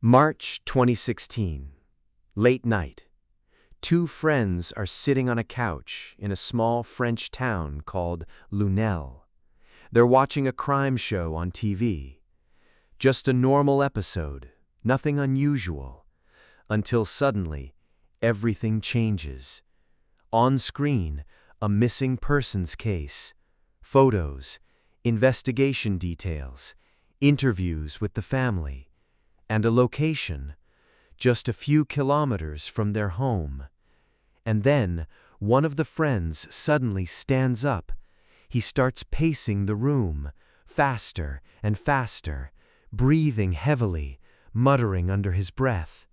March 2016. Late night. Two friends are sitting on a couch in a small French town called Lunel. They're watching a crime show on TV. Just a normal episode, nothing unusual. Until suddenly, everything changes. On screen, a missing persons case. Photos, investigation details, interviews with the family. And a location, just a few kilometers from their home. And then, one of the friends suddenly stands up. He starts pacing the room, faster and faster, breathing heavily, muttering under his breath.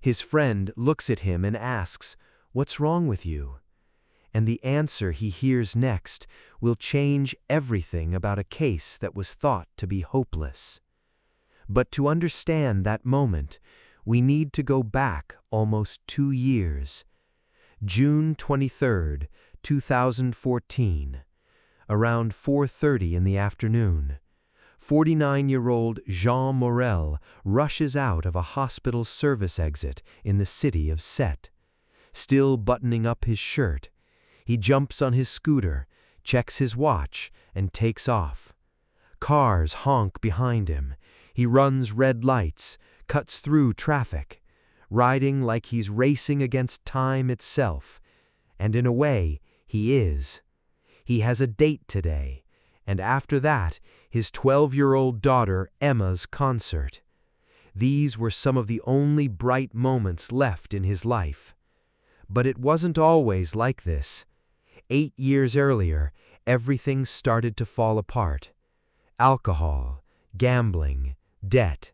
His friend looks at him and asks, "What's wrong with you?" And the answer he hears next will change everything about a case that was thought to be hopeless. But to understand that moment, we need to go back almost 2 years. June 23, 2014, around 4:30 in the afternoon. 49-year-old Jean Morel rushes out of a hospital service exit in the city of Sète. Still buttoning up his shirt, he jumps on his scooter, checks his watch, and takes off. Cars honk behind him. He runs red lights, cuts through traffic, riding like he's racing against time itself. And in a way, he is. He has a date today, and after that, his 12-year-old daughter Emma's concert. These were some of the only bright moments left in his life. But it wasn't always like this. 8 years earlier, everything started to fall apart. Alcohol, gambling, debt.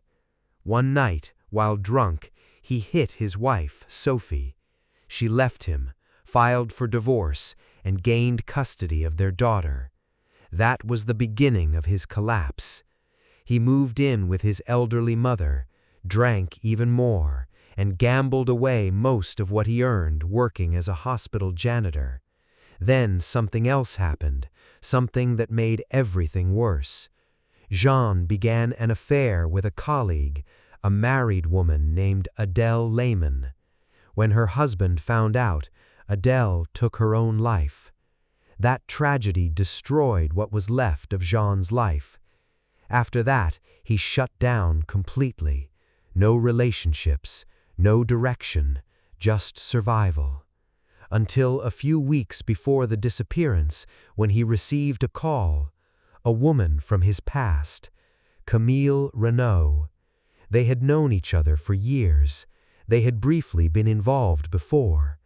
One night, while drunk, he hit his wife, Sophie. She left him, filed for divorce, and gained custody of their daughter. That was the beginning of his collapse. He moved in with his elderly mother, drank even more, and gambled away most of what he earned working as a hospital janitor. Then something else happened, something that made everything worse. Jean began an affair with a colleague, a married woman named Adele Lehman. When her husband found out, Adele took her own life. That tragedy destroyed what was left of Jean's life. After that, he shut down completely. No relationships, no direction, just survival. Until a few weeks before the disappearance, when he received a call. A woman from his past, Camille Renaud. They had known each other for years. They had briefly been involved before.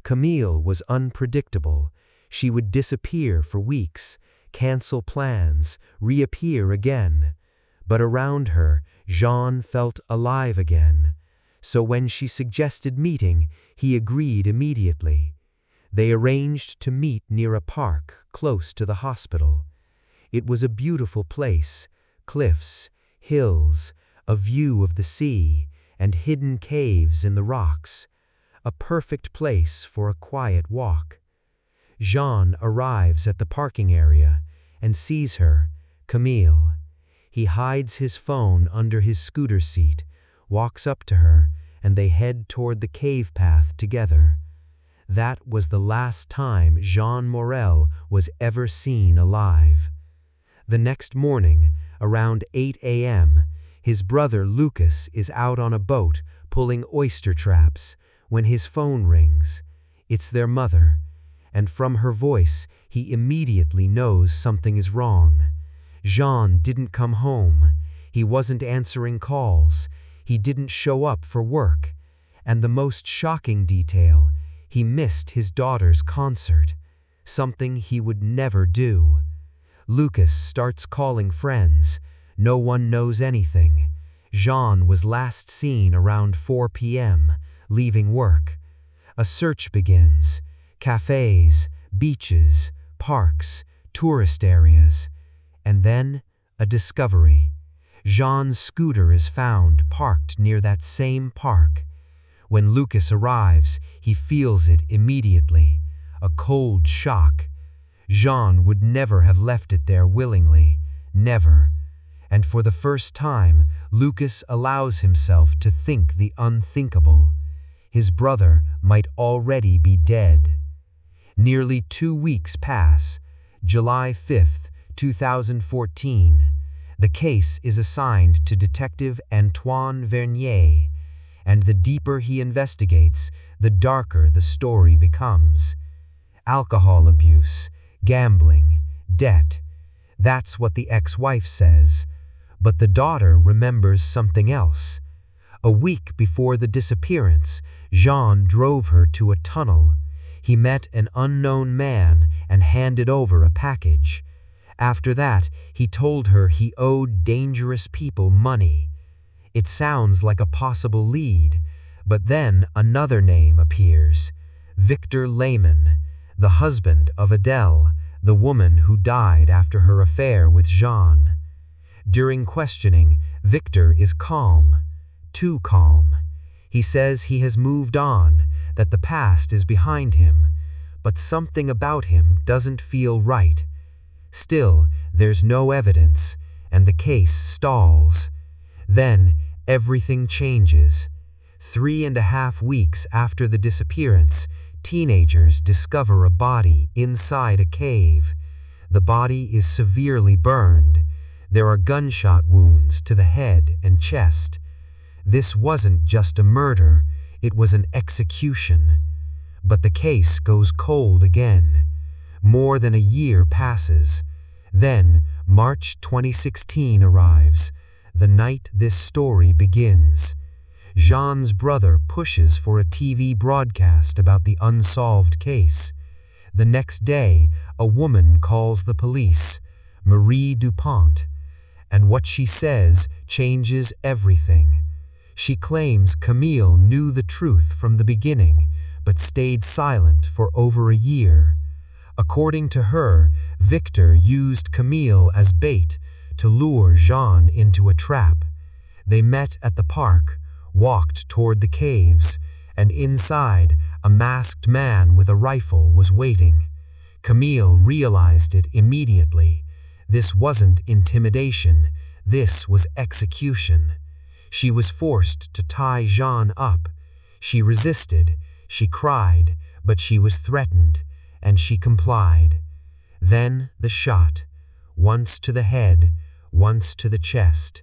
Camille was unpredictable. She would disappear for weeks, cancel plans, reappear again. But around her, Jean felt alive again. So when she suggested meeting, he agreed immediately. They arranged to meet near a park close to the hospital. It was a beautiful place, cliffs, hills, a view of the sea, and hidden caves in the rocks. A perfect place for a quiet walk. Jean arrives at the parking area and sees her, Camille. He hides his phone under his scooter seat, walks up to her, and they head toward the cave path together. That was the last time Jean Morel was ever seen alive. The next morning, around 8 a.m., his brother Lucas is out on a boat pulling oyster traps when his phone rings. It's their mother, and from her voice, he immediately knows something is wrong. Jean didn't come home. He wasn't answering calls. He didn't show up for work. And the most shocking detail, he missed his daughter's concert, something he would never do. Lucas starts calling friends. No one knows anything. Jean was last seen around 4 p.m., leaving work. A search begins. Cafes, beaches, parks, tourist areas. And then, a discovery. Jean's scooter is found parked near that same park. When Lucas arrives, he feels it immediately. A cold shock. Jean would never have left it there willingly. Never. and for the first time, Lucas allows himself to think the unthinkable. His brother might already be dead. Nearly 2 weeks pass. July 5, 2014. The case is assigned to Detective Antoine Vernier, and the deeper he investigates, the darker the story becomes. Alcohol abuse, gambling, debt. That's what the ex-wife says. But the daughter remembers something else. A week before the disappearance, Jean drove her to a tunnel. He met an unknown man and handed over a package. After that, he told her he owed dangerous people money. It sounds like a possible lead, but then another name appears. Victor Lehman, the husband of Adele, the woman who died after her affair with Jean. During questioning, Victor is calm, too calm. He says he has moved on, that the past is behind him, but something about him doesn't feel right. Still, there's no evidence, and the case stalls. Then, everything changes. 3.5 weeks after the disappearance, teenagers discover a body inside a cave. The body is severely burned. There are gunshot wounds to the head and chest. This wasn't just a murder, it was an execution. But the case goes cold again. More than a year passes. Then, March 2016 arrives, the night this story begins. Jean's brother pushes for a TV broadcast about the unsolved case. The next day, a woman calls the police, Marie Dupont, and what she says changes everything. She claims Camille knew the truth from the beginning, but stayed silent for over a year. According to her, Victor used Camille as bait to lure Jean into a trap. They met at the park, walked toward the caves, and inside, a masked man with a rifle was waiting. Camille realized it immediately. This wasn't intimidation, this was execution. She was forced to tie Jean up. She resisted, she cried, but she was threatened, and she complied. Then the shot, once to the head, once to the chest.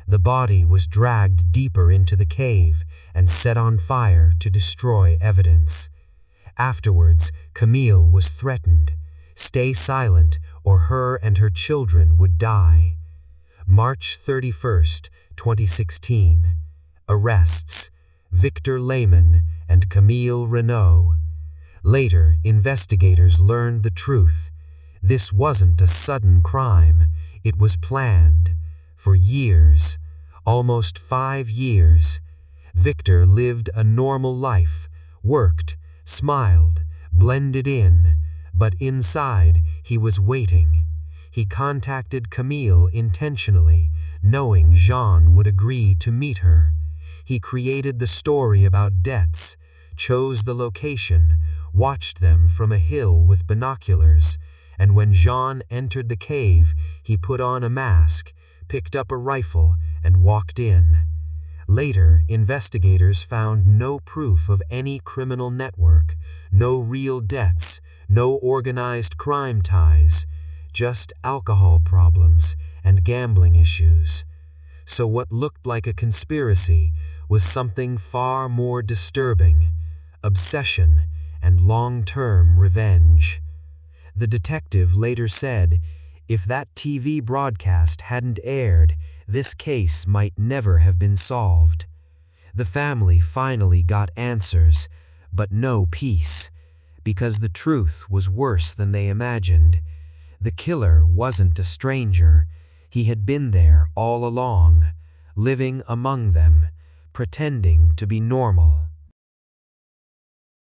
The body was dragged deeper into the cave and set on fire to destroy evidence. Afterwards, Camille was threatened. Stay silent, or her and her children would die. March 31st, 2016. Arrests: Victor Lehman and Camille Renaud. Later, investigators learned the truth. This wasn't a sudden crime. It was planned. For years, almost 5 years, Victor lived a normal life, worked, smiled, blended in, but inside he was waiting. He contacted Camille intentionally, knowing Jean would agree to meet her. He created the story about deaths, chose the location, watched them from a hill with binoculars, and when Jean entered the cave, he put on a mask, picked up a rifle, and walked in. Later, investigators found no proof of any criminal network, no real deaths, no organized crime ties, just alcohol problems and gambling issues. So what looked like a conspiracy was something far more disturbing: obsession and long-term revenge. The detective later said, if that TV broadcast hadn't aired, this case might never have been solved. The family finally got answers, but no peace, because the truth was worse than they imagined. The killer wasn't a stranger. He had been there all along, living among them, pretending to be normal.